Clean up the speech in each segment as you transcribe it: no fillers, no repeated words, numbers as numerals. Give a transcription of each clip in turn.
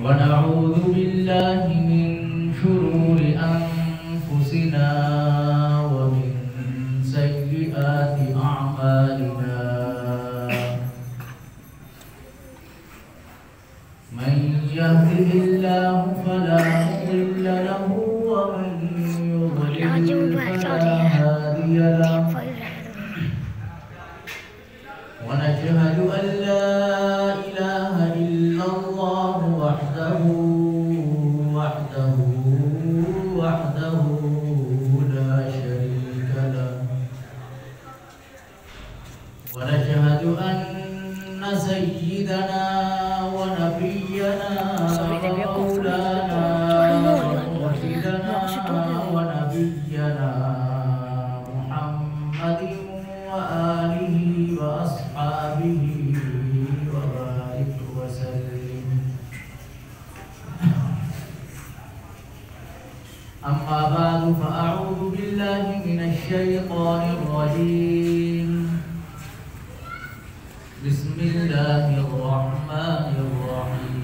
ونعوذ بالله من شرور أنفسنا ومن سيئات أعمالنا من يهده الله فلا مضل له ومن يضلل فلا هادي له ونشهد أن لا إله إلا الله وحده لا شريك له ونشهد أن سيدنا ونبينا ومولانا ومرشدنا ونبينا محمد وآله وأصحابه وبارك وسلم. أما بعد فأعوذ بالله من الشيطان الرجيم. بسم الله الرحمن الرحيم.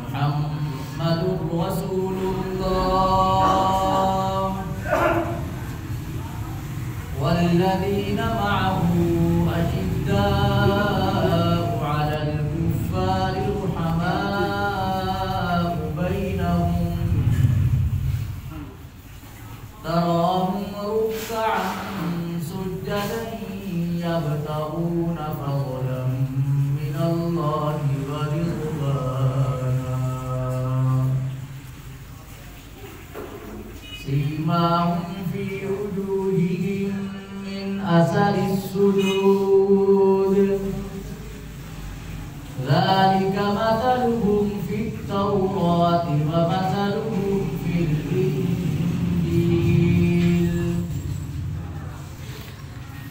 محمد رسول الله والذين معه أشداء على الكفار رحماء بينهم تراهم ركعا سجدا يبتغون فضلا من الله ورضوانا سيماهم في وجوههم من أثر السجود ذلك مثلهم في التوراة ومثلهم في الإنجيل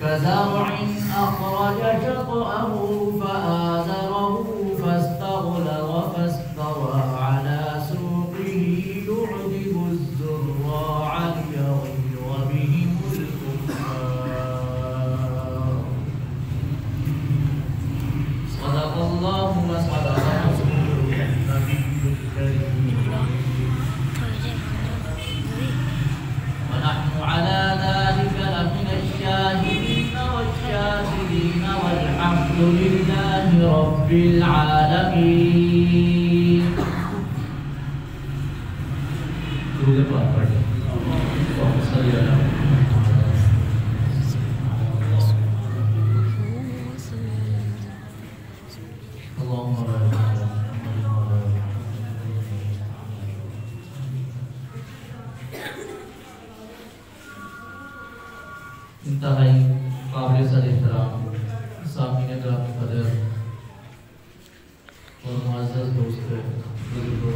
كزرع أخرج شطأه فآزره فاستغلظ فاستوى على سوقه يعجب الزراع ليغيظ بهم الكفار. صدق الله وصدق رسوله النبي الكريم ونحن على ذلك لمن الشاهدين والشاكرين والحمد لله رب العالمين. درود پاک پڑھیں. اللهم صل على اللهم بارك على محمد وعلى آل محمد. انتہائی قابل صد احترام سامعین گرامی قدر اور معزز دوست بزرگوں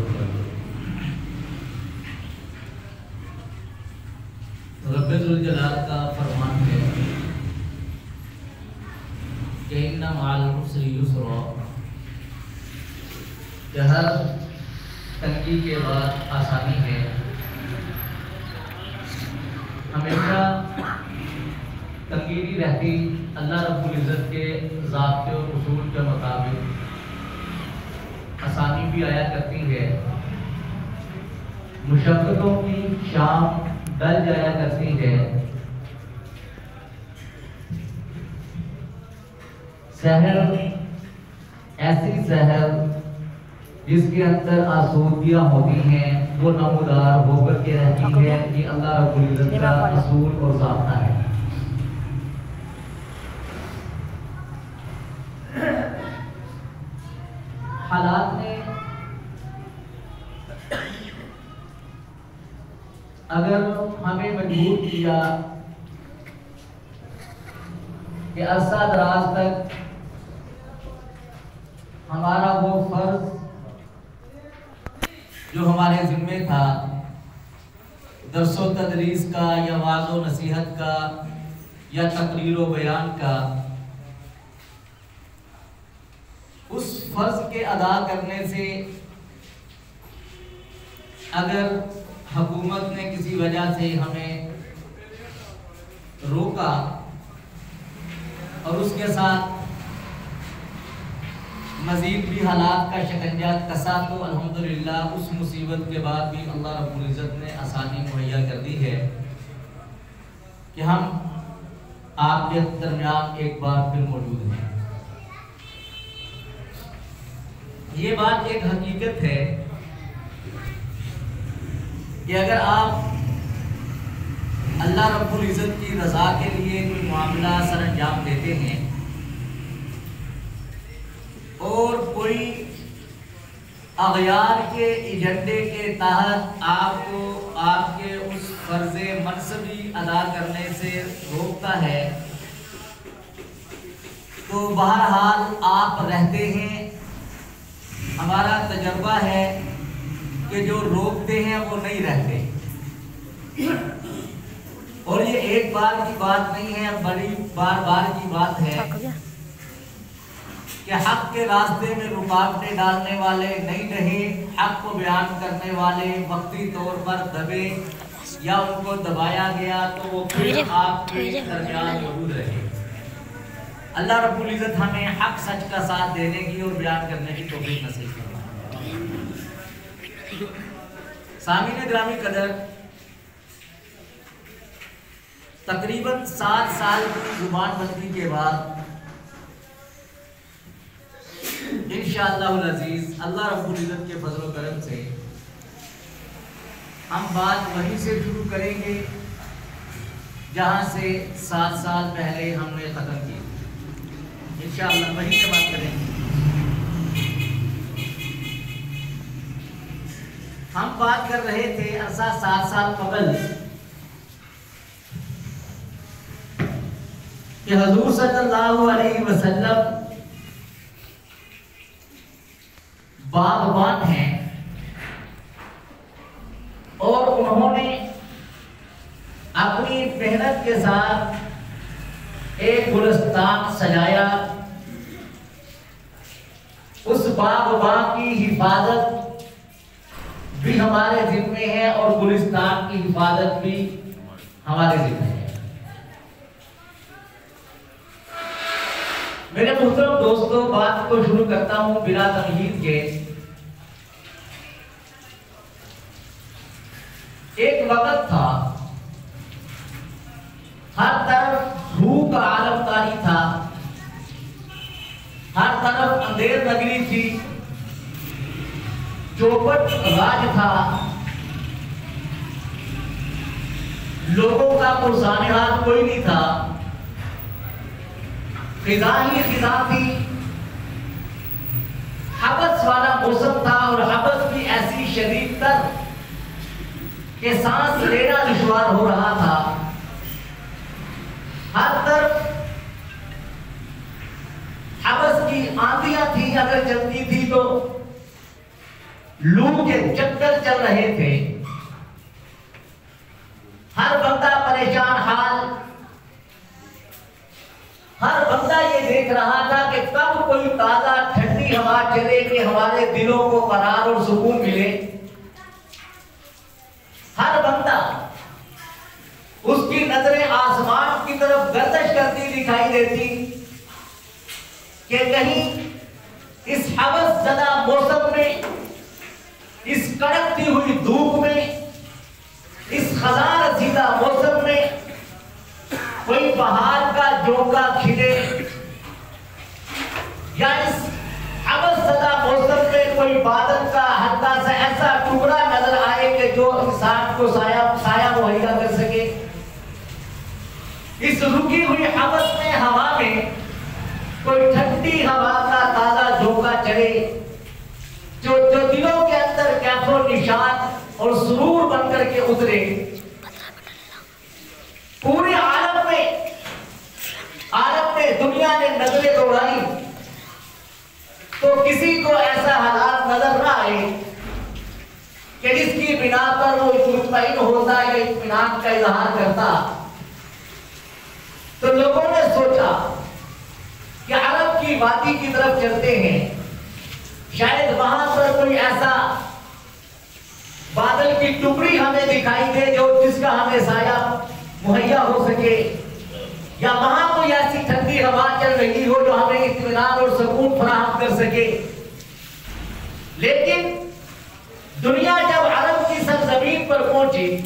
رب ذوالجلال کا فرمان ہے کہ ان مع العسر یسرا، کہ ہر تنگی کے بعد آسانی ہے. ہمیشہ تنگی رہتی اللہ رب العزت کے ذات اور اصول کے مطابق آسانی بھی آیا کرتی ہے. مشقتوں کی شام ڈل جایا کرتی ہے. سحر ایسی سحر جس کے اندر آسودگیاں ہوتی ہیں وہ نمودار ہو کر کے رہتی ہے. یہ اللہ رب العزت کا اصول اور ضابطہ ہے. حالات نے اگر ہمیں مجبور کیا کہ عرصہ دراز تک ہمارا وہ فرض جو ہمارے ذمہ تھا درس و تدریس کا یا وعظ و نصیحت کا یا تقریر و بیان کا، اس فرض کے ادا کرنے سے اگر حکومت نے کسی وجہ سے ہمیں روکا اور اس کے ساتھ مزید بھی حالات کا شکنجہ کسا، تو الحمدللہ اس مصیبت کے بعد بھی اللہ رب العزت نے آسانی مہیا کر دی ہے کہ ہم آپ کے درمیان ایک بار پھر موجود ہیں۔ یہ بات ایک حقیقت ہے کہ اگر آپ اللہ رب العزت کی رضا کے لیے کوئی معاملہ سر انجام دیتے ہیں اور کوئی اغیار کے ایجنڈے کے تحت آپ کو آپ کے اس فرض منصبی ادا کرنے سے روکتا ہے، تو بہرحال آپ رہتے ہیں۔ ہمارا تجربہ ہے کہ جو روکتے ہیں وہ نہیں رہتے، اور یہ ایک بار کی بات نہیں ہے، بڑی بار بار کی بات ہے کہ حق کے راستے میں رکاوٹیں ڈالنے والے نہیں رہے، حق کو بیان کرنے والے وقتی طور پر دبے یا ان کو دبایا گیا تو وہ پھر آپ کے درمیان موجود رہے۔ اللہ رب العزت ہمیں حق سچ کا ساتھ دینے کی اور بیان کرنے کی توفیق نصیب فرمائے۔ سامعین گرامی قدر، تقریباً 7 سال کی زبان بندی کے بعد انشاءاللہ العزیز اللہ رب العزت کے فضل و کرم سے ہم بات وہیں سے شروع کریں گے جہاں سے 7 سال پہلے ہم نے ختم کی۔ انشاءاللہ وہیں سے بات کریں گے۔ ہم بات کر رہے تھے عرصہ 7 سال قبل کہ حضور صلی اللہ علیہ وسلم باغبان ہیں اور انہوں نے اپنی محنت کے ساتھ ایک گلستان سجایا۔ اس باغبان کی حفاظت بھی ہمارے ذمے ہے اور گلستان کی حفاظت بھی ہمارے ذمے ہے۔ میرے محترم دوستوں، بات کو شروع کرتا ہوں بلا تمہید کے۔ ایک وقت تھا، ہر طرف بھوک کا عالم طاری تھا، ہر طرف اندھیر نگری تھی، چوپٹ راج تھا، لوگوں کا پرسان حال کوئی نہیں تھا، خزاں ہی خزاں تھی، حبس والا موسم تھا، اور حبس بھی ایسی شدید تر کہ سانس لینا دشوار ہو رہا تھا۔ ہر طرف حبس کی آندیاں تھی، اگر چلتی تھی تو لو کے چکر چل رہے تھے۔ ہر بندہ پریشان حال، ہر بندہ یہ دیکھ رہا تھا کہ کب کوئی تازہ ٹھنڈی ہوا چلے کہ ہمارے دلوں کو قرار اور سکون ملے۔ ہر بندہ اس کی نظریں آسمان کی طرف گردش کرتی دکھائی دیتی کہ کہیں اس حوث زدہ موسم میں، اس کڑکتی ہوئی دھوپ میں، اس خزاں رسیدہ موسم میں کوئی بہار کا جوکا کھلے، یا اس حوث زدہ موسم میں کوئی بادل کا ہلکا سا ایسا ٹکڑا نظر آئے کہ جو انسان کو سایہ مہیا کر سکے۔ اس رکی ہوئی حوث میں، ہوا میں کوئی ٹھنڈی ہوا کا تازہ جھونکا چلے جو دلوں کے اندر کیف و نشاط اور سرور بن کر کے اترے۔ پورے عالم میں دنیا نے نظریں دوڑائی تو کسی کو ایسا حالات نظر نہ آئے کہ جس کی بنا پر وہ مطمئن ہوتا یا اطمینان کا اظہار کرتا۔ تو لوگوں نے سوچا کہ عرب کی وادی کی طرف چلتے ہیں، شاید وہاں پر کوئی ایسا بادل کی ٹکڑی ہمیں دکھائی دے جس کا ہمیں سایہ مہیا ہو سکے، یا وہاں کوئی ایسی ٹھنڈی ہوا چل رہی ہو جو ہمیں اطمینان اور سکون فراہم کر سکے. لیکن دنیا جب عرب کی سرزمین پر پہنچی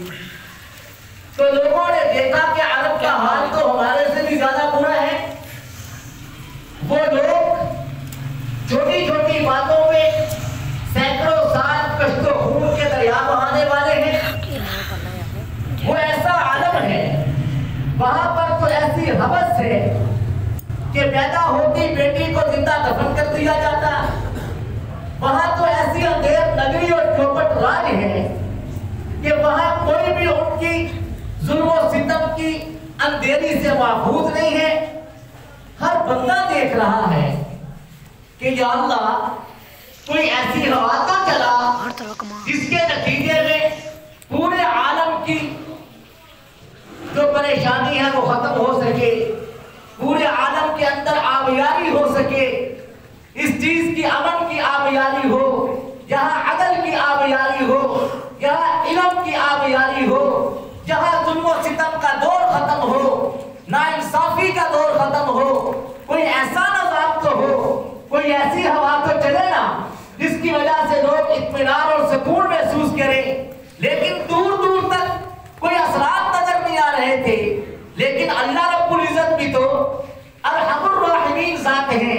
تو لوگوں نے دیکھا کہ عرب کا حال تو ہمارے سے بھی زیادہ برا ہے. وہ لوگ چھوٹی چھوٹی باتوں پہ سینکڑوں سال کشت و خون کے دریا بہانے والے ہیں. وہ ایسا عالم ہے، وہاں پر تو ایسی حوث ہے کہ پیدا ہوتی بیٹی کو زندہ دفن کر دیا جاتا. وہاں تو ایسی اندھیر نگری اور چوپٹ راج ہے کہ وہاں کوئی بھی ان کی ظلم و ستم کی اندھیری سے محفوظ نہیں ہے. ہر بندہ دیکھ رہا ہے کہ یا اللہ کوئی ایسی ہوا تو چلا جس کے نتیجے میں پورے عالم کی جو پریشانی ہے وہ ختم ہو سکے، پورے عالم کے اندر آبیاری ہو سکے، اس چیز کی امن کی آبیاری ہو، جہاں عدل کی آبیاری ہو، جہاں علم کی آبیاری ہو، جہاں ظلم و ستم کا دور ختم ہو، ناانصافی کا دور ختم ہو. کوئی ایسا نظام تو ہو، کوئی ایسی ہوا تو چلے نا جس کی وجہ سے لوگ اطمینان اور سکون محسوس کریں. لیکن دور دور تک کوئی اثرات نظر نہیں آ رہے تھے. لیکن اللہ رب العزت بھی تو ارحم الراحمین ذات ہیں.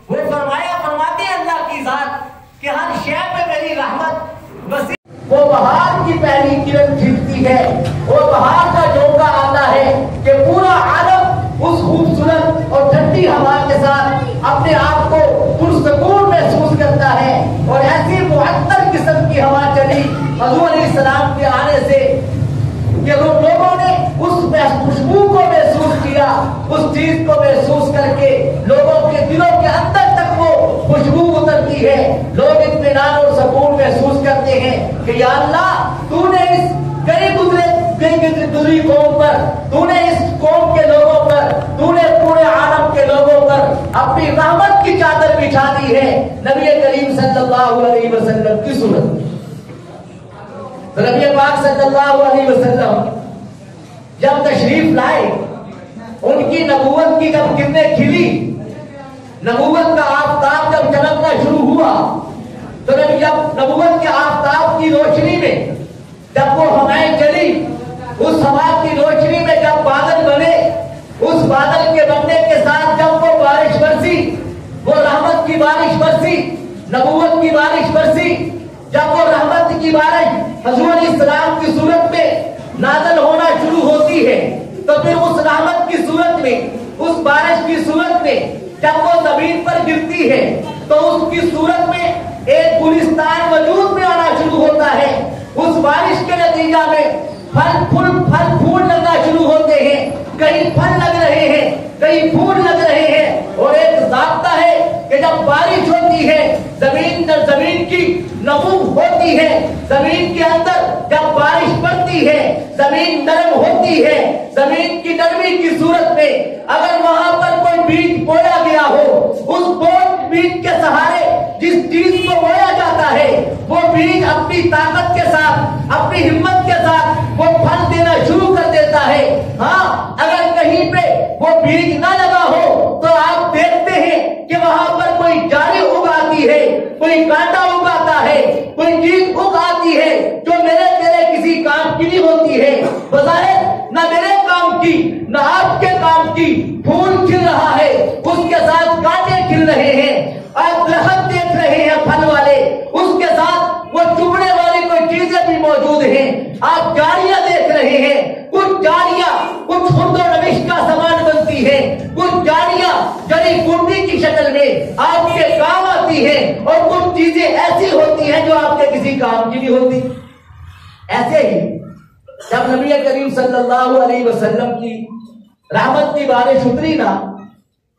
وہ فرماتے ہیں اللہ کی ذات کہ ہر شے پہ میری رحمت وسیع. وہ بہار کی پہلی کرن کھلتی ہے، وہ بہار کا جھونکا آتا ہے کہ پورا عالم اس خوبصورت اور ٹھنڈی ہوا کے ساتھ اپنے آپ کو پرسکون محسوس کرتا ہے. اور ایسی معطر قسم کی ہوا چلی حضور علیہ السلام کے آنے سے کہ وہ لوگوں نے اس خوشبو کو محسوس کیا. اس چیز کو محسوس کر کے لوگوں کے دلوں کے اندر تک وہ خوشبو اترتی ہے. لوگ اطمینان اور سکون محسوس کرتے ہیں کہ یا اللہ تو نے اس کئی گزری قوم پر، تو نے اس قوم کے لوگوں پر، تو نے پورے عالم کے لوگوں پر اپنی رحمت کی چادر بچھا دی ہے نبی کریم صلی اللہ علیہ وسلم کی صورت میں. نبی پاک صلی اللہ علیہ وسلم جب تشریف لائے، ان کی نبوت کی جب کرنیں کھلی، نبوت کا آفتاب جب چمکنا شروع ہوا، تو جب نبوت کے آفتاب کی روشنی میں جب وہ ہوائیں چلی، اس ہوا کی روشنی میں جب بادل بنے، اس بادل کے بننے کے ساتھ جب وہ بارش برسی، وہ رحمت کی بارش برسی، نبوت کی بارش برسی، جب وہ رحمت کی بارش حضور علیہ السلام کی صورت میں نازل ہونا شروع ہوتی ہے، تو پھر اس رحمت کی صورت میں، اس بارش کی صورت میں جب وہ زمین پر گرتی ہے تو اس کی صورت میں ایک گلستان وجود میں آنا شروع ہوتا ہے. اس بارش کے نتیجہ میں پھل پھول لگنا شروع ہوتے ہیں. کئی پھل لگ رہے ہیں، کئی پھول لگ رہے ہیں. اور ایک ضابطہ ہے کہ جب بارش ہوتی ہے، زمین کی نمو ہوتی ہے، زمین کے اندر جب بارش پڑتی ہے زمین نرم ہوتی ہے. زمین کی نرمی کی صورت میں اگر وہاں پر کوئی بیج بویا گیا ہو، اس بیج کے سہارے جس چیز کو بویا جاتا ہے وہ بیج اپنی طاقت کے ساتھ، اپنی ہمت کے ساتھ وہ پھل دینا شروع کر دیتا ہے. ہاں اگر کہیں پہ وہ بیج نہ لگا ہو تو آپ دیکھتے ہیں کہ وہاں پر کوئی جاڑی اگاتی ہے، کوئی کانٹا اگاتا ہے، کوئی چیز اگاتی ہے جو میرے تیرے کسی کام کی نہیں ہوتی ہے. بظاہر نہ میرے کام کی نہ آپ کے کام کی. پھول کھل رہا ہے، اس کے ساتھ کانٹے کھل رہے ہیں. آپ درخت دیکھ رہے ہیں پھل والے، اس کے ساتھ وہ چبھنے والی کوئی چیزیں بھی موجود ہیں. آپ جاڑیاں دیکھ رہے ہیں، کچھ جاڑیاں کچھ خرد و روش کا سامان بنتی ہے، کچھ جاڑیاں جڑی بوٹی کی شکل میں آپ کے کام آتی ہیں، اور کچھ چیزیں ایسی ہوتی ہیں جو آپ کے کسی کام کی نہیں ہوتی. ایسے ہی جب نبی کریم صلی اللہ علیہ وسلم کی رحمت کی بارش اتری نا،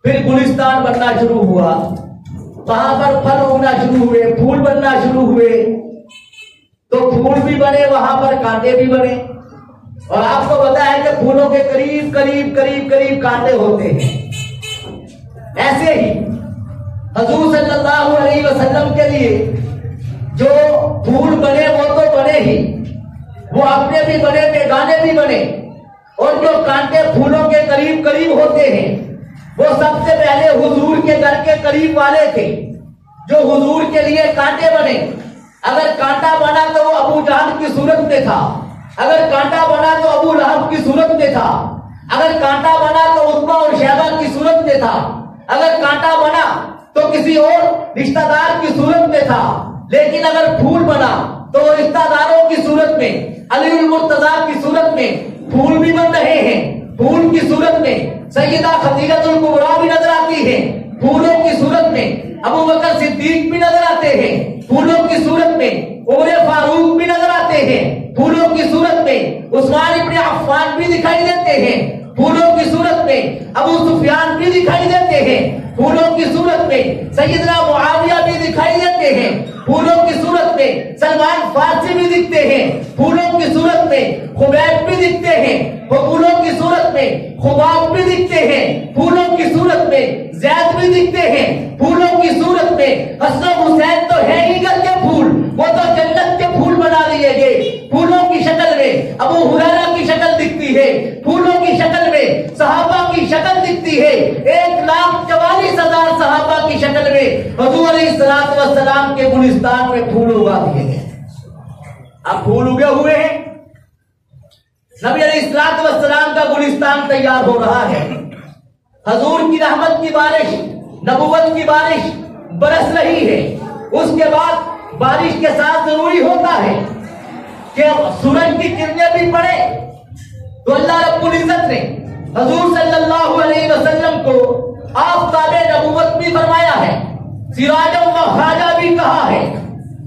پھر گلستان بننا شروع ہوا. وہاں پر پھل اگنا شروع ہوئے، پھول بننا شروع ہوئے. تو پھول بھی بنے، وہاں پر کانٹے بھی بنے. اور آپ کو پتا ہے کہ پھولوں کے قریب قریب قریب قریب کانٹے ہوتے ہیں. ایسے ہی حضور صلی اللہ علیہ وسلم کے لیے جو پھول بنے وہ تو بنے ہی، وہ اپنے بھی بنے، بیگانے بھی بنے. اور جو کانٹے پھولوں کے قریب قریب ہوتے ہیں وہ سب سے پہلے حضور کے گھر کے قریب والے تھے جو حضور کے لیے کانٹے بنے. اگر کانٹا بنا تو وہ ابو جہل کی صورت میں تھا, اگر کانٹا بنا تو ابو لہب کی صورت میں تھا, اگر کانٹا بنا تو عتبہ اور شیبہ کی صورت میں تھا, اگر کانٹا بنا تو کسی اور رشتہ دار کی صورت میں تھا. لیکن اگر پھول بنا تو وہ رشتہ داروں کی صورت میں, علی المرتضیٰ کی صورت میں پھول بھی بن رہے ہیں. پھول کی صورت میں سیدہ خدیجہ الکبریٰ بھی نظر آتی ہے, پھولوں کی صورت میں ابو بکر صدیق بھی نظر آتے ہیں, پھولوں کی صورت میں عمر فاروق بھی نظر آتے ہیں, پھولوں کی صورت میں عثمان ابن عفان بھی دکھائی دیتے ہیں, پھولوں کی صورت میں ابو سفیان بھی دکھائی دیتے ہیں, پھولوں کی صورت میں سیدنا معاویہ بھی دکھائی دیتے ہیں, پھولوں کی صورت میں سلمان فارسی بھی دکھتے ہیں, پھولوں کی صورت میں خبیب بھی دکھتے ہیں, پھولوں کی صورت میں خباب بھی دکھتے ہیں, پھولوں کی صورت میں زید بھی دکھتے ہیں, پھولوں کی صورت میں حسن حسین تو ہے ہی گھر کے پھول, وہ تو جنت کے پھول بنا لیے گئے. پھولوں کی شکل میں ابو ہریرہ کی شکل دکھتی ہے, پھولوں کی شکل میں صحابہ کی شکل دکھتی ہے, 1,44,000 صحابہ کی شکل میں حضور علیہ السلام کے گلستان میں پھول اگا دیے گئے. اب پھول اگے ہوئے ہیں, نبی علیہ السلام کا گلستان تیار ہو رہا ہے, حضور کی رحمت کی بارش, نبوت کی بارش برس رہی ہے. اس کے بعد بارش کے ساتھ ضروری ہوتا ہے کہ سورج کی کرنیں بھی پڑے. تو اللہ رب العزت نے حضور صلی اللہ علیہ وسلم کو آفتاب نبوت بھی فرمایا ہے, سراجا و خواجہ بھی کہا ہے,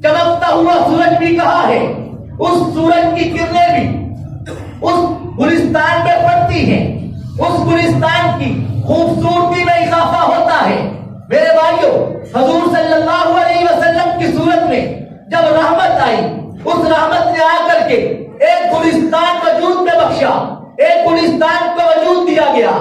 چمکتا ہوا سورج بھی کہا ہے. اس سورج کی کرنیں بھی اس گلستان میں پڑتی ہیں, اس گلستان کی خوبصورتی میں اضافہ ہوتا ہے. میرے بھائیوں, حضور صلی اللہ علیہ وسلم کی صورت میں جب رحمت آئی, اس رحمت نے آ کر کے ایک گلستان وجود میں بخشا, ایک گلستان کو وجود دیا گیا.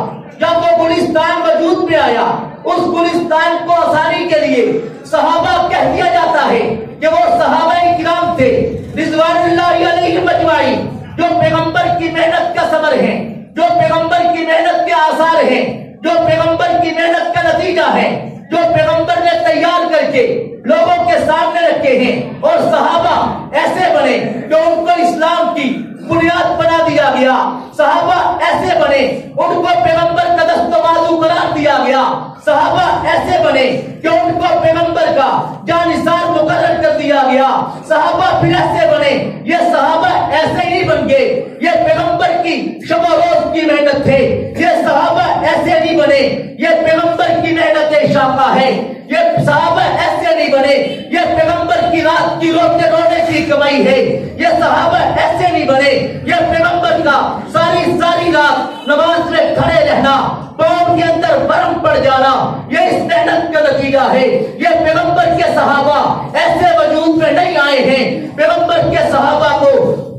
جب وہ گلستان وجود میں آیا, اس گلستان کو آسانی کے لیے صحابہ کہہ دیا جاتا ہے کہ وہ صحابہ کرام تھے رضوان اللہ علیہم اجمعین, جو پیغمبر کی محنت کا ثمر ہیں, جو پیغمبر کی محنت کے آثار ہیں, جو پیغمبر کی محنت کا نتیجہ ہے, جو پیغمبر نے تیار کر کے لوگوں کے سامنے رکھے ہیں. اور صحابہ ایسے بنے کہ ان کو اسلام کی بنیاد بنا دیا گیا. صحابہ ایسے بنے ان کو پیغمبر کا دست و بازو قرار دیا گیا. صحابہ ایسے بنے کہ ان کو پیغمبر کا جانثار مقرر کر دیا گیا. صحابہ پھر ایسے بنے, یہ صحابہ ایسے ہی بن گئے, یہ پیغمبر کی شب و روز کی محنت تھے. یہ صحابہ ایسے نہیں بنے, یہ پیغمبر کی محنت شاقہ ہے. یہ صحابہ ایسے نہیں بنے, یہ پیغمبر کی رات کی روتے رونے کی کمائی ہے. یہ صحابہ ایسے نہیں بنے, یہ پیغمبر کا ساری رات نماز میں کھڑے رہنا, پاؤں کے اندر برم پڑ جانا, یہ اس محنت کا نتیجہ ہے. یہ پیغمبر کے صحابہ ایسے وجود میں نہیں آئے ہیں. پیغمبر کے صحابہ کو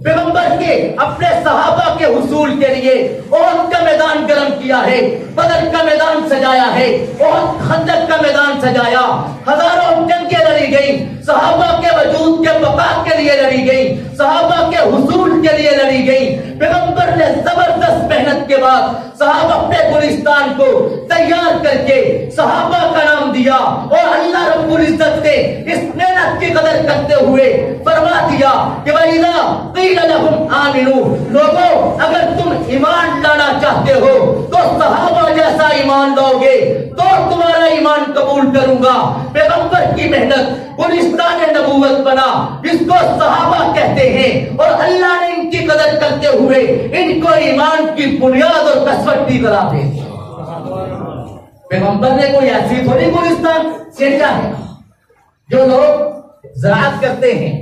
پیغمبر کے اپنے صحابہ کے حصول کے لیے احد کا میدان گرم کیا ہے, بدر کا میدان سجایا ہے, احد خندق کا میدان سجایا, ہزاروں جنگیں لڑی گئی, صحابہ کے وجود کے بقا کے لیے لڑی گئی, صحابہ کے حصول کے لیے لڑی گئی. پیغمبر نے زبردست محنت کے بعد صحابہ اپنے گلستان کو تیار کر کے صحابہ کا نام دیا. اور اللہ رب العزت نے اس محنت کی قدر کرتے ہوئے فرما دیا کہ وَإِذَا قِيلَ لَهُمْ آمِنُوا, لوگوں اگر تم ایمان لانا چاہتے ہو تو صحابہ جیسا ایمان لاؤ گے تو تمہارا ایمان قبول کروں گا. پیغمبر کی محنت گلستان نبوت بنا, جس کو صحابہ کہتے ہیں, اور اللہ نے ان کی قدر کرتے ہوئے ان کو ایمان کی بنیاد اور کسوٹی کرا دے. پیغمبر نے کوئی ایسی تھوڑی گلستان سینچا ہے. جو لوگ زراعت کرتے ہیں,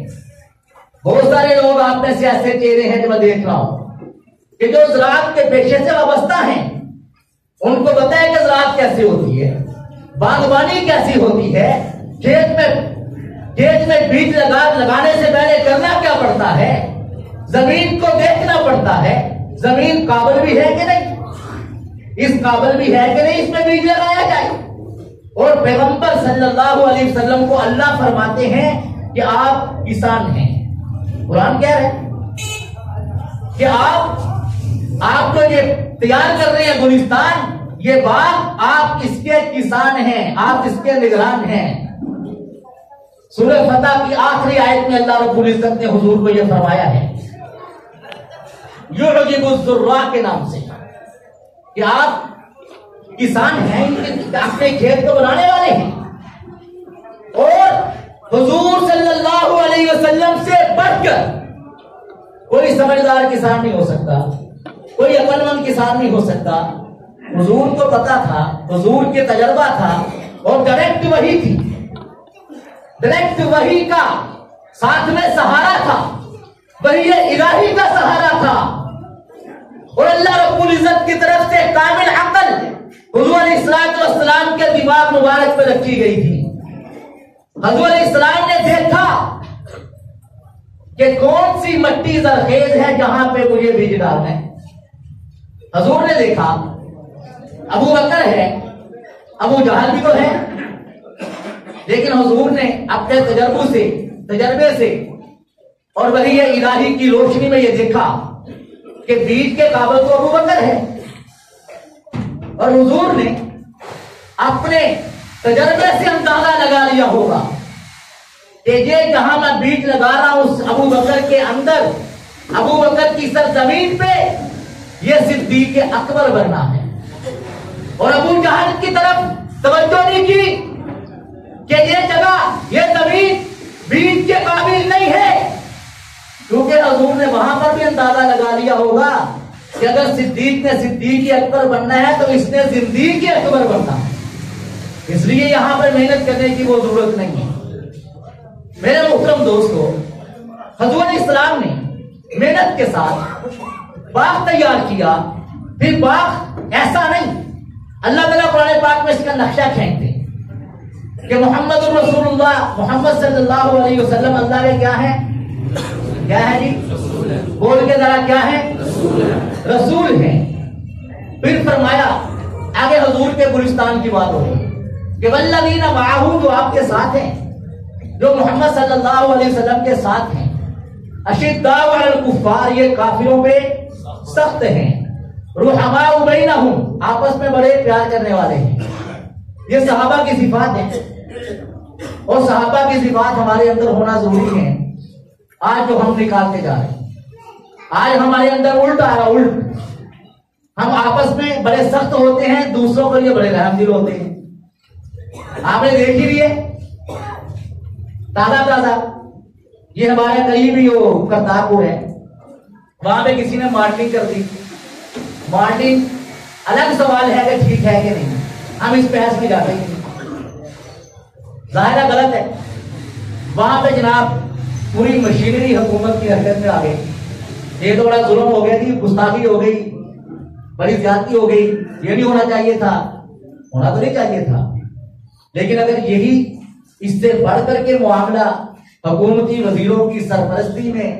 بہت سارے لوگ آپ میں سے ایسے چہرے ہیں جو میں دیکھ رہا ہوں کہ جو زراعت کے پیشے سے وابستہ ہیں, ان کو پتہ ہے کہ زراعت کیسی ہوتی ہے, باغبانی کیسی ہوتی ہے, کھیت میں بیج لگانے سے پہلے کرنا کیا پڑتا ہے, زمین کو دیکھنا پڑتا ہے, زمین قابل بھی ہے کہ نہیں, اس قابل بھی ہے کہ نہیں اس میں بیج لگایا جائے. اور پیغمبر صلی اللہ علیہ وسلم کو اللہ فرماتے ہیں کہ آپ کسان ہیں. قرآن کہہ رہے ہیں کہ آپ جو یہ تیار کر رہے ہیں گلستان, یہ باغ آپ اس کے کسان ہیں، آپ اس کے نگران ہیں۔ سورہ فتح کی آخری آیت میں اللہ رب العزت نے حضور کو یہ فرمایا ہے یعجب الزراء کے نام سے کہ آپ کسان ہیں، اپنے کھیت کو بنانے والے ہیں، اور حضور صلی اللہ علیہ وسلم سے بڑھ کر کوئی سمجھدار کسان نہیں ہو سکتا، کوئی عقل مند کسان نہیں ہو سکتا۔ حضور کو پتا تھا، حضور کے تجربہ تھا، اور ڈائریکٹ وحی تھی، ڈائریکٹ وحی کا ساتھ میں سہارا تھا، وحی الہی کا سہارا تھا، اور اللہ رب العزت کی طرف سے کامل عقل حضور علیہ السلام کے دماغ مبارک پہ رکھی گئی تھی۔ حضور علیہ السلام نے دیکھا کہ کون سی مٹی زرخیز ہے جہاں پہ مجھے بیج ڈالنا ہے۔ حضور نے دیکھا ابو بکر ہے، ابو جہل بھی تو ہے، لیکن حضور نے اپنے تجربے سے اور وحی الہی کی روشنی میں یہ دیکھا کہ بیج کے قابل تو ابو بکر ہے، اور حضور نے اپنے تجربے سے اندازہ لگا لیا ہوگا کہ یہ جہاں میں بیج لگا رہا ہوں اس ابو بکر کے اندر، ابو بکر کی سرزمین پہ یہ صدیق اکبر بننا ہے، اور ابو جہل کی طرف توجہ نہیں کی کہ یہ جگہ، یہ زمین بیج کے قابل نہیں ہے، کیونکہ حضور نے وہاں پر بھی اندازہ لگا لیا ہوگا کہ اگر صدیق نے صدیق اکبر بننا ہے تو اس نے زندیق اکبر بننا ہے، اس لیے یہاں پر محنت کرنے کی وہ ضرورت نہیں ہے۔ میرے محترم دوستو، حضور علیہ السلام نے محنت کے ساتھ باغ تیار کیا، پھر باغ ایسا نہیں، اللہ تعالیٰ قرآن پاک میں اس کا نقشہ کھینچتے کہ محمد رسول اللہ، محمد صلی اللہ علیہ وسلم اللہ کے کیا ہے جی؟ بول کے ذرا کیا ہے؟ رسول ہیں۔ پھر فرمایا آگے حضور کے گلستان کی بات ہو رہی کہ والذین معہ، جو آپ کے ساتھ ہیں، جو محمد صلی اللہ علیہ وسلم کے ساتھ ہیں، اشداء علی الکفار، یہ کافروں پہ سخت ہیں، رحماء بینہم، آپس میں بڑے پیار کرنے والے ہیں۔ یہ صحابہ کی صفات ہیں، اور صحابہ کی صفات ہمارے اندر ہونا ضروری ہے۔ آج جو ہم نکالتے جا رہے ہیں، آج ہمارے اندر الٹ آ رہا، الٹ، ہم آپس میں بڑے سخت ہوتے ہیں، دوسروں پر یہ بڑے رحم دل ہوتے ہیں۔ آپ نے دیکھ ہی لیے تازہ یہ ہمارے قریب ہی وہ کرتارپور ہے، وہاں پہ کسی نے مارٹنگ کر دی۔ مارٹنگ الگ سوال ہے کہ ٹھیک ہے کہ نہیں، ہم اس بحث میں جاتے ہیں، ظاہرہ غلط ہے۔ وہاں پہ جناب پوری مشینری حکومت کی حرکت میں آ گئی، یہ تو بڑا ظلم ہو گیا تھی، گستاخی ہو گئی، بڑی زیادتی ہو گئی، یہ نہیں ہونا چاہیے تھا، ہونا تو نہیں چاہیے تھا، لیکن اگر یہی اس سے بڑھ کر کے معاملہ حکومتی وزیروں کی سرپرستی میں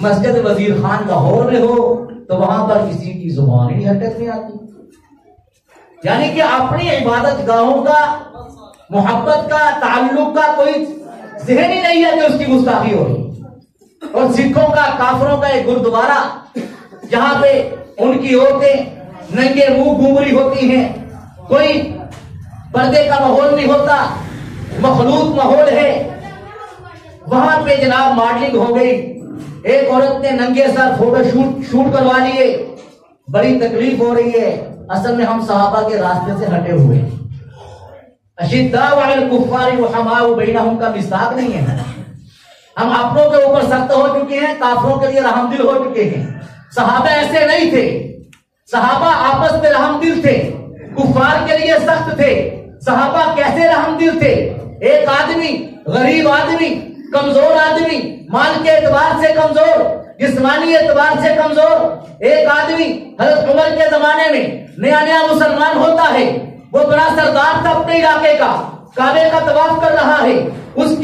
مسجد وزیر خان لاہور میں ہو تو وہاں پر کسی کی زبان ہی حرکت میں آتی، یعنی کہ اپنی عبادت گاہوں کا، محبت کا، تعلق کا کوئی ذہن ہی نہیں ہے کہ اس کی گستاخی ہو رہی۔ اور سکھوں کا، کافروں کا ایک گردوارہ جہاں پہ ان کی عورتیں ننگے منہ گھوم رہی ہوتی ہیں، کوئی پردے کا ماحول نہیں ہوتا، مخلوط ماحول ہے، وہاں پہ جناب ماڈلنگ ہو گئی، ایک عورت نے ننگے سر فوٹو شوٹ کروا لیے، بڑی تکلیف ہو رہی ہے۔ اصل میں ہم صحابہ کے راستے سے ہٹے ہوئے، اشداء علی الکفار رحماء بینہم کا مصداق نہیں ہے، ہم اپنوں کے اوپر سخت ہو چکے ہیں، کافروں کے لیے رحم دل ہو چکے ہیں۔ صحابہ ایسے نہیں تھے، صحابہ آپس میں رحم دل تھے، کفار کے لیے سخت تھے۔ صحابہ کیسے رحم دل تھے؟ ایک آدمی، غریب آدمی، کمزور آدمی، مال کے اعتبار سے کمزور، جسمانی اعتبار سے کمزور، ایک آدمی حضرت عمر کے زمانے میں نیا مسلمان ہوتا ہے، وہ بڑا سردار تھا اپنے علاقے کا، کعبے کا طواف کر رہا ہے، اس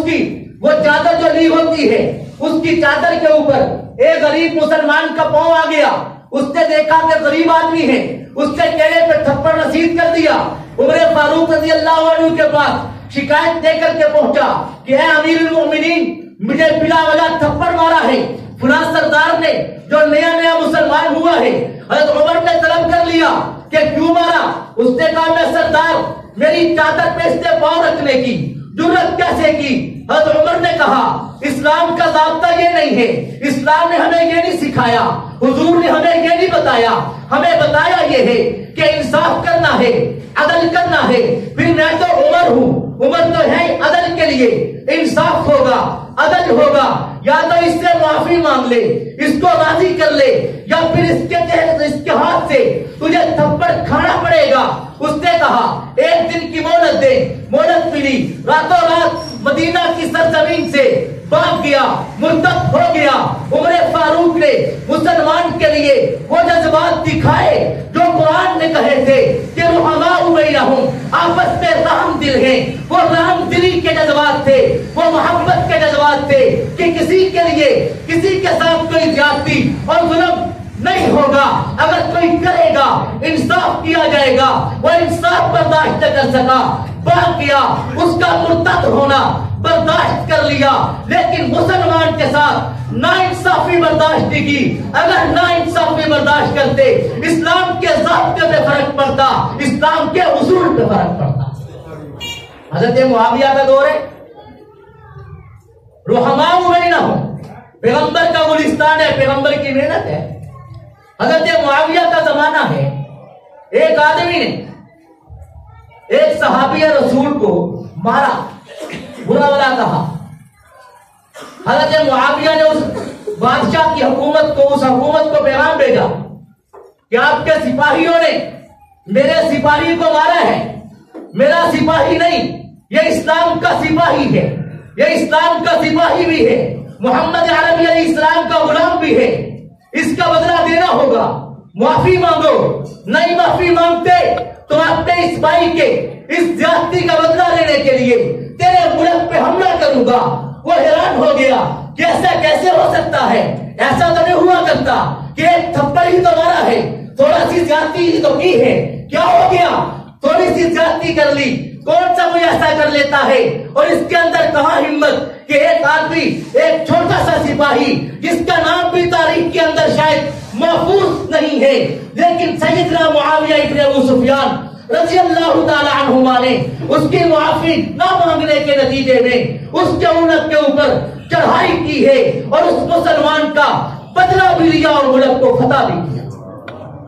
کی وہ چادر جو لی ہوتی ہے، اس کی چادر کے اوپر ایک غریب مسلمان کا پاؤں آ گیا، اس نے دیکھا کہ غریب آدمی ہے، اس کے چہرے پہ تھپڑ رسید کر دیا۔ عمر فاروق رضی اللہ عنہ کے پاس شکایت دے کر کے پہنچا کہ اے امیر المؤمنین، مجھے بلا وجہ تھپڑ مارا ہے فلاں سردار نے جو نیا مسلمان ہوا ہے۔ حضرت عمر نے طلب کر لیا کہ کیوں مارا؟ اس نے کہا میں سردار میری چادر پہ اس نے پاؤں رکھنے کی جرت کیسے کی؟ حضرت عمر نے کہا اسلام کا ضابطہ یہ نہیں ہے، اسلام نے ہمیں یہ نہیں سکھایا، حضور نے ہمیں یہ نہیں بتایا، ہمیں بتایا یہ ہے کہ انصاف کرنا ہے، عدل کرنا ہے۔ پھر میں تو عمر ہوں، عمر تو ہے عدل کے لیے، انصاف ہوگا، عدل ہوگا، یا تو اس سے معافی مانگ لے، اس کو راضی کر لے، یا پھر اس کے ہاتھ سے تجھے تھپڑ کھانا پڑے گا۔ اس نے کہا ایک دن کی مہلت دے، مہلت ملی، راتوں رات مدینہ کی سرزمین سے بھاگ گیا، مرتد ہو گیا۔ عمر فاروق نے مسلمان کے لیے وہ جذبات دکھائے جو قرآن نے کہے تھے کہ رحماء بینہم، آپس میں رحم دل ہیں، وہ رحم دلی کے جذبات تھے، وہ محبت کے جذبات تھے کہ کسی کے لیے کسی کے ساتھ کوئی زیادتی اور ظلم نہیں ہوگا، اگر کوئی کرے گا انصاف کیا جائے گا۔ وہ انصاف برداشت کر سکا، بھاگ گیا، اس کا مرتد ہونا برداشت کر لیا، لیکن مسلمان کے ساتھ ناانصافی برداشت نہیں کی۔ اگر ناانصافی برداشت کرتے اسلام کے ضابطے پہ فرق پڑتا، اسلام کے اصول پہ فرق پڑتا۔ حضرت معاویہ کا دور ہے، رحماء بینہم، پیغمبر کا گلستان ہے، پیغمبر کی محنت ہے۔ حضرت معاویہ کا زمانہ ہے، ایک آدمی نے ایک صحابی رسول کو مارا، برا بلا کہا۔ حضرت معاویہ نے اس بادشاہ کی حکومت کو، اس حکومت کو پیغام بھیجا کہ آپ کے سپاہیوں نے میرے سپاہی کو مارا ہے، میرا سپاہی نہیں، یہ اسلام کا سپاہی ہے، یہ اسلام کا سپاہی بھی ہے، محمد عربی علیہ السلام کا غلام بھی ہے، اس کا بدلہ دینا ہوگا، معافی مانگو۔ نہیں معافی مانگتے تو اپنے اس بھائی کے اس زیادتی کا بدلہ لینے کے لیے تیرے ملک پہ حملہ کروں گا۔ وہ حیران ہو گیا کہ ایسا کیسے ہو سکتا ہے، ایسا تو نہیں ہوا کرتا کہ ایک تھپڑ ہی تو مارا ہے، تھوڑا سی زیادتی ہی تو کی ہے، کیا ہو گیا؟ تھوڑی سی زیادتی کر لی، کون سا کوئی ایسا کر لیتا ہے؟ اور اس کے اندر کہاں ہمت کہ ایک آدمی، ایک چھوٹا سا سپاہی جس کا نام بھی تاریخ کے اندر شاید محفوظ نہیں ہے، لیکن سیدنا معاویہ ابن ابو سفیان رضی اللہ تعالی عنہما نے اس کی معافی نہ مانگنے کے نتیجے میں اس کے اونٹ کے اوپر چڑھائی کی ہے اور اس مسلمان کا بدلہ بھی لیا اور ملک کو فتح بھی کیا،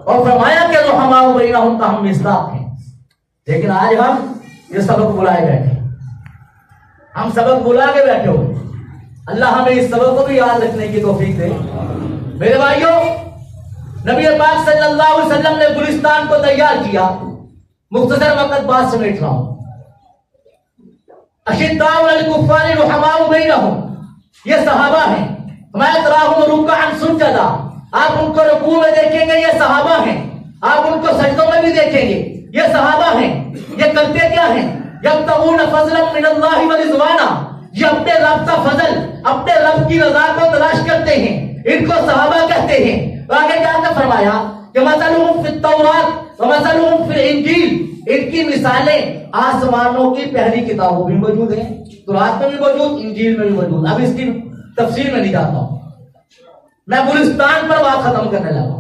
اور فرمایا کہ رحماء بینہم کا ہم مصداق ہیں۔ لیکن آج ہم یہ سبق بلائے بیٹھے، ہم سبق بلا کے بیٹھے ہو، اللہ ہمیں اس سبق کو بھی یاد رکھنے کی توفیق دے۔ میرے بھائیوں، نبی پاک صلی اللہ علیہ وسلم نے گلستان کو تیار کیا، مختصر وقت بات سمیٹ رہا ہوں۔ اشداء علی الکفار رحماء بینہم، یہ صحابہ ہیں، ہمارے تراہم رکعا سجدا، آپ ان کو رکوع میں دیکھیں گے یہ صحابہ ہیں، آپ ان کو سجدوں میں بھی دیکھیں گے یہ صحابہ ہیں۔ یہ کرتے کیا ہیں؟ یبتغون فضلا من اللہ ورضوانا، یہ اپنے رب کا فضل، اپنے رب کی رضا کو تلاش کرتے ہیں، ان کو صحابہ کہتے ہیں۔ آگے جا کر فرمایا کہ مثلہم فی التوراۃ ومثلہم فی الانجیل، ان کی مثالیں آسمانوں کی پہلی کتابوں میں موجود ہیں، تورات میں بھی موجود، انجیل میں بھی موجود۔ اب اس کی تفسیر میں نہیں جاتا ہوں، میں گلستان پر بات ختم کرنے لگا۔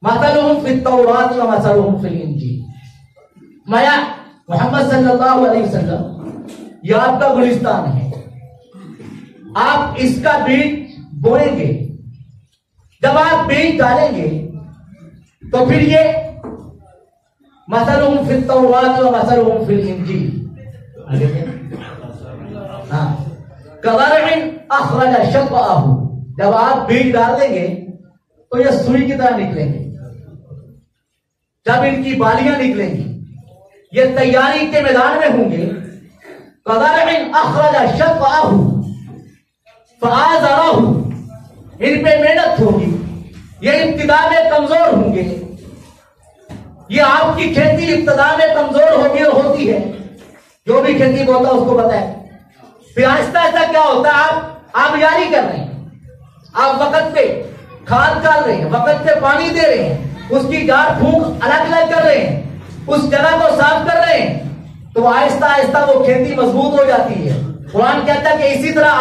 مثلہم فی التوراۃ ومثلہم فی الانجیل، میں محمد صلی اللہ علیہ وسلم یہ آپ کا گلستان ہے، آپ اس کا بیج بوئیں گے، جب آپ بیج ڈالیں گے تو پھر یہ مثلہم فی التوراۃ ومثلہم فی الانجیل، کزرع اخرج شطأہ، جب آپ بیج ڈال دیں گے تو یہ سوئی کی طرح نکلیں گے، جب ان کی بالیاں نکلیں گی یہ تیاری کے میدان میں ہوں گے۔ کزرع اخرج شطأہ فآزرہ، ان پہ محنت ہوگی، یہ ابتدا میں کمزور ہوں گے، یہ آپ کی کھیتی ابتدا میں کمزور ہوگی اور ہوتی ہے، جو بھی کھیتی بولتا اس کو پتا ہے۔ پھر آہستہ آہستہ کیا ہوتا ہے، آپ یاری کر رہے ہیں، آپ وقت پہ کھاد ڈال رہے ہیں، وقت پہ پانی دے رہے ہیں، اس کی جاڑ پھونک الگ الگ کر رہے ہیں، اس جگہ کو صاف کر رہے ہیں، تو آہستہ آہستہ وہ کھیتی مضبوط ہو جاتی ہے۔ قرآن کہتا ہے کہ اسی طرح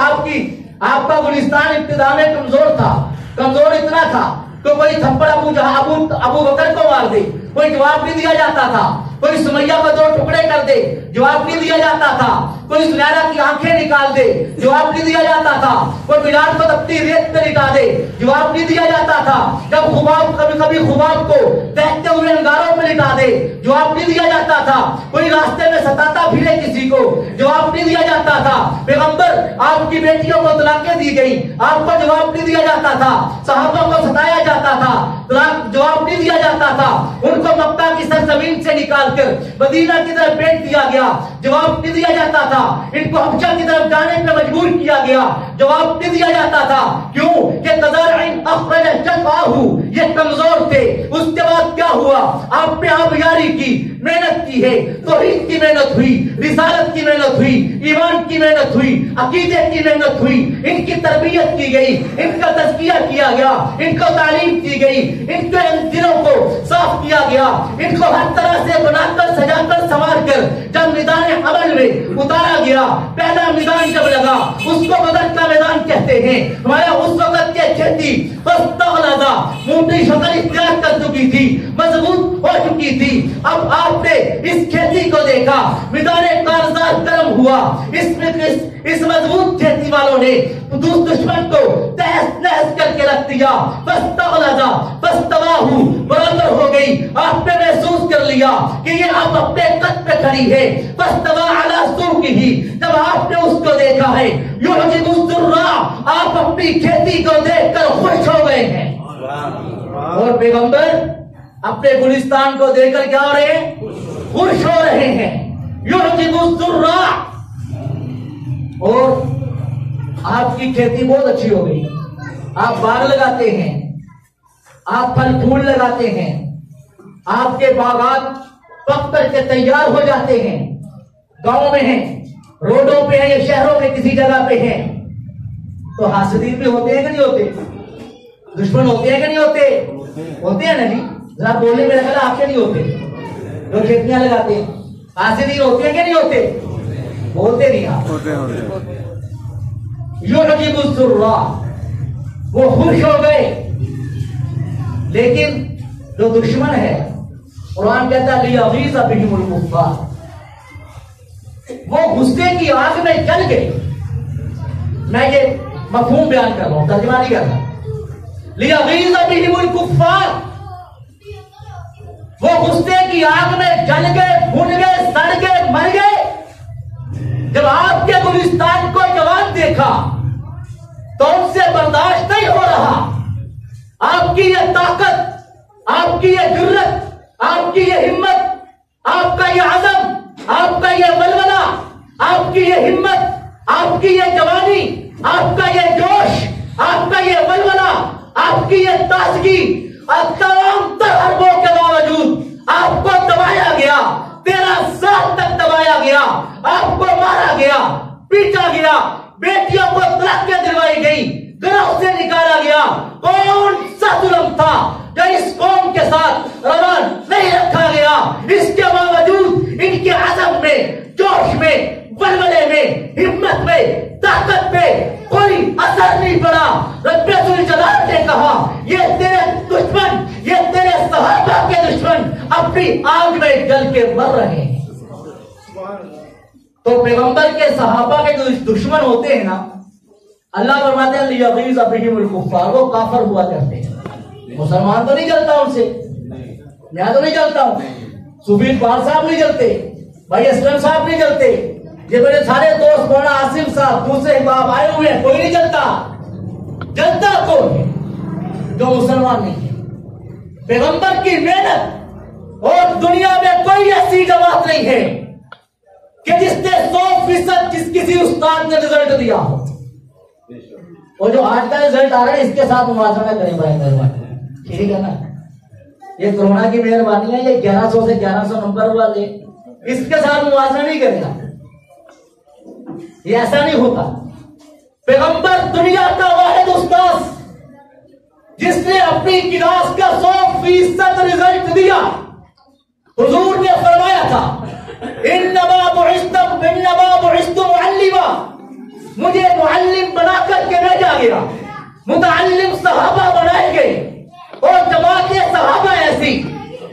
آپ کا گلستان ابتدا میں کمزور تھا، کمزور اتنا تھا تو کوئی تھپڑ ابو بکر کو مار دے، کوئی جواب نہیں دیا جاتا تھا. کوئی سمیہ کو 2 ٹکڑے کر دے، جواب نہیں دیا جاتا تھا. کوئی سلیرا کی آنکھیں نکال دے، جواب نہیں دیا جاتا تھا. کوئی بلال کو تپتی ریت پہ لٹا دے، جواب نہیں دیا جاتا تھا. جب خباب کبھی خباب کو بہتے ہوئے انگاروں پہ لٹا دے، جواب نہیں دیا جاتا تھا. کوئی راستے میں ستاتا پھرے کسی کو، جواب نہیں دیا جاتا تھا. پیغمبر آپ کی بیٹیوں کو طلاقیں دی گئی، آپ کو جواب نہیں دیا جاتا تھا. صحابہ کو ستایا جاتا تھا، جواب نہیں دیا جاتا تھا. ان کو مکہ کی سرزمین سے نکال کر مدینہ کی طرف بھیج دیا گیا، جواب نہیں دیا جاتا تھا. ان کو حبشہ کی طرف جانے پہ مجبور کیا گیا، جواب نہیں دیا جاتا تھا. کیوں کہ تزارعن اخرج شفاہ، یہ کمزور تھے. اس کے بعد کیا ہوا؟ آپ پہ آبیاری کی محنت کی ہے، توحید کی محنت ہوئی، رسالت کی محنت ہوئی، ایمان کی محنت ہوئی، عقیدے کی محنت ہوئی. ان کی تربیت کی گئی، ان کا تزکیہ کیا گیا، ان کو تعلیم کی گئی، ان کے دلوں کو صاف کیا گیا، ان کو ہر طرح سے بنا کر سجا کر سنوار کر جب میدان عمل میں اتارا گیا. پہلا میدان جب لگا اس کو بدر کا میدان کہتے ہیں. ہمارا اس وقت کی کھیتی فاستغلظا موٹی شکل اختیار کر چکی تھی، مضبوط ہو چکی تھی. اب آپ نے اس کھیتی کو دیکھا، میدان کارزار گرم ہوا. اس مضبوط کھیتی والوں نے دشمن کو تہس نہس کر کے رکھ دیا. فاستغلظا فاستواہ، برابر ہو گئی. آپ نے محسوس کر لیا کہ یہ آپ اپنے قد پہ کھڑی ہے. فاستوى على سوقه، جب آپ نے اس کو دیکھا ہے يعجب الزراع، آپ اپنی کھیتی کو دیکھ کر خوش ہو گئے ہیں. اور پیغمبر اپنے گلستان کو دیکھ کر کیا ہو رہے ہیں؟ خوش ہو رہے ہیں. يعجب الزراع، اور آپ کی کھیتی بہت اچھی ہو گئی. آپ باغ لگاتے ہیں، آپ پھل پھول لگاتے ہیں، آپ کے باغات پک کر کے تیار ہو جاتے ہیں. گاؤں میں ہیں، روڈوں پہ ہیں، یا شہروں میں کسی جگہ پہ ہیں. تو حاسدین بھی ہوتے ہیں کہ نہیں ہوتے؟ دشمن ہوتے ہیں کہ نہیں ہوتے؟ ہوتے ہیں نہیں. ذرا بولنے میں لگا آپ کے نہیں ہوتے. جو کھیتیاں لگاتے ہیں حاسدین ہوتے ہیں کہ نہیں ہوتے؟ بولتے نہیں آپ. یعجب الزراع، وہ خوش ہو گئے. لیکن جو دشمن ہے، قرآن کہتا ہے لیغیظ بہم الکفار، وہ غصے کی آگ میں جل گئے. میں یہ مفہوم بیان کر رہا ہوں، ترجمہ نہیں کر رہا. لیغیظ بہم الکفار، وہ غصے کی آگ میں جل گئے، بھن گئے، سڑ گئے، مر گئے. جب آپ کے گلستان کو جوان دیکھا تو ان سے برداشت نہیں ہو رہا. آپ کی یہ طاقت، آپ کی یہ جرت، آپ کی یہ ہمت، آپ کا یہ عزم، آپ کا یہ ولولہ، آپ کی یہ ہمت، آپ کی یہ جوانی، آپ کا یہ جوش، آپ کا یہ ولولہ، آپ کی یہ تازگی، تمام تر حربوں کے باوجود آپ کو دبایا گیا. 13 سال تک دبایا گیا، آپ کو مارا گیا، پیٹا گیا، بیٹیوں کو طلاقیں دلوائی گئی، گھروں سے نکالا گیا. کون سا ظلم تھا جو اس قوم کے ساتھ روان نہیں رکھا گیا؟ اس کے باوجود ان کے عزم میں، جوش میں، ولولے میں، ہمت میں، طاقت میں کوئی اثر نہیں پڑا. رب ذوالجلال نے کہا یہ تیرے دشمن، یہ تیرے صحابہ کے دشمن اپنی آگ میں جل کے مر رہے ہیں. تو پیغمبر کے صحابہ کے جو دشمن ہوتے ہیں نا، اللہ فرماتے ہیں لیغیظ بہم الکفار، وہ کافر ہوا کرتے ہیں. مسلمان تو نہیں جلتا ان سے، میں تو نہیں جلتا ہوں، صوفی اقبال صاحب نہیں جلتے، بھائی اسلم صاحب نہیں جلتے، یہ میرے سارے دوست مولانا عاصم صاحب دوسرے احباب آئے ہوئے ہیں، کوئی نہیں جلتا. جلتا کون ہے؟ جو مسلمان نہیں ہے. پیغمبر کی محنت اور دنیا میں کوئی ایسی جماعت نہیں ہے کہ جس نے 100% کسی استاد نے رزلٹ دیا ہو. اور جو آج کا رزلٹ آ رہا ہے اس کے ساتھ موازنہ کریں بھائی مہربانی، ٹھیک ہے نا؟ یہ کورونا کی مہربانی ہے، یہ 1100 سے 1100 نمبر والے اس کے ساتھ موازنہ نہیں کرے گا. یہ ایسا نہیں ہوتا. پیغمبر دنیا کا واحد استاد جس نے اپنی کلاس کا 100% رزلٹ دیا. حضور نے فرمایا تھا انما بعثت معلما، مجھے معلم بنا کر کے بھیجا گیا. متعلم صحابہ بنائے گئے اور جماعت صحابہ ایسی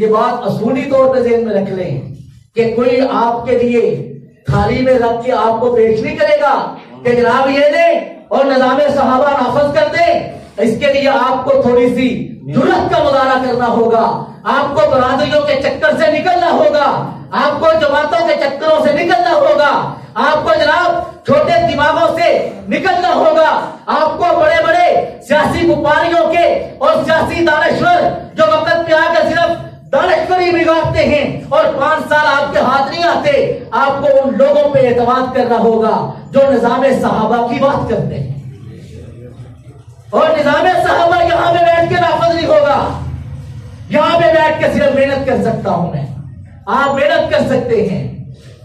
یہ بات اصولی طور پہ ذہن میں رکھ لیں کہ کوئی آپ کے لیے تھالی میں رکھ کے آپ کو پیش نہیں کرے گا کہ جناب یہ دے اور نظام صحابہ نافذ کر دے. اس کے لیے آپ کو تھوڑی سی جرأت کا مظاہرہ کرنا ہوگا. آپ کو برادریوں کے چکر سے نکلنا ہوگا. آپ کو جماعتوں کے چکروں سے نکلنا ہوگا. آپ کو جناب چھوٹے دماغوں سے نکلنا ہوگا. آپ کو بڑے بڑے سیاسی گپاریوں کے اور سیاسی دانشور جو وقت پہ آ کر صرف دانشوری بگاڑتے ہیں اور 5 سال آپ کے ہاتھ نہیں آتے، آپ کو ان لوگوں پہ اعتماد کرنا ہوگا جو نظام صحابہ کی بات کرتے ہیں. اور نظام صحابہ یہاں پہ بیٹھ کے نافذ نہیں ہوگا. یہاں پہ بیٹھ کے صرف محنت کر سکتا ہوں میں، آپ محنت کر سکتے ہیں.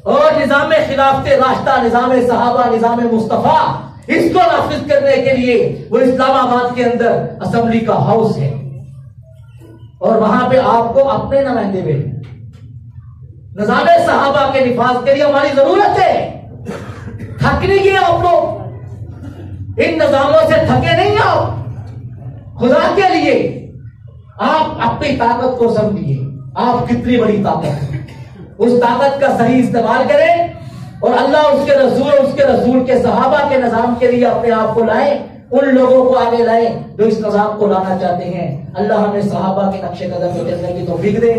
اور نظام خلافت راشدہ، نظام صحابہ، نظام مصطفیٰ، اس کو نافذ کرنے کے لیے وہ اسلام آباد کے اندر اسمبلی کا ہاؤس ہے اور وہاں پہ آپ کو اپنے نمائندے بیٹھے. نظام صحابہ کے نفاذ کے لیے ہماری ضرورت ہے. تھک نہیں گئے آپ لوگ؟ ان نظاموں سے تھکے نہیں آپ؟ خدا کے لیے آپ اپنی طاقت کو سمجھیے. آپ کتنی بڑی طاقت ہے، اس طاقت کا صحیح استعمال کریں اور اللہ اس کے رسول اور اس کے رسول کے صحابہ کے نظام کے لیے اپنے آپ کو لائیں. ان لوگوں کو آگے لائیں جو اس نظام کو لانا چاہتے ہیں. اللہ ہمیں صحابہ کے نقش قدم پہ چلنے کی توفیق دے.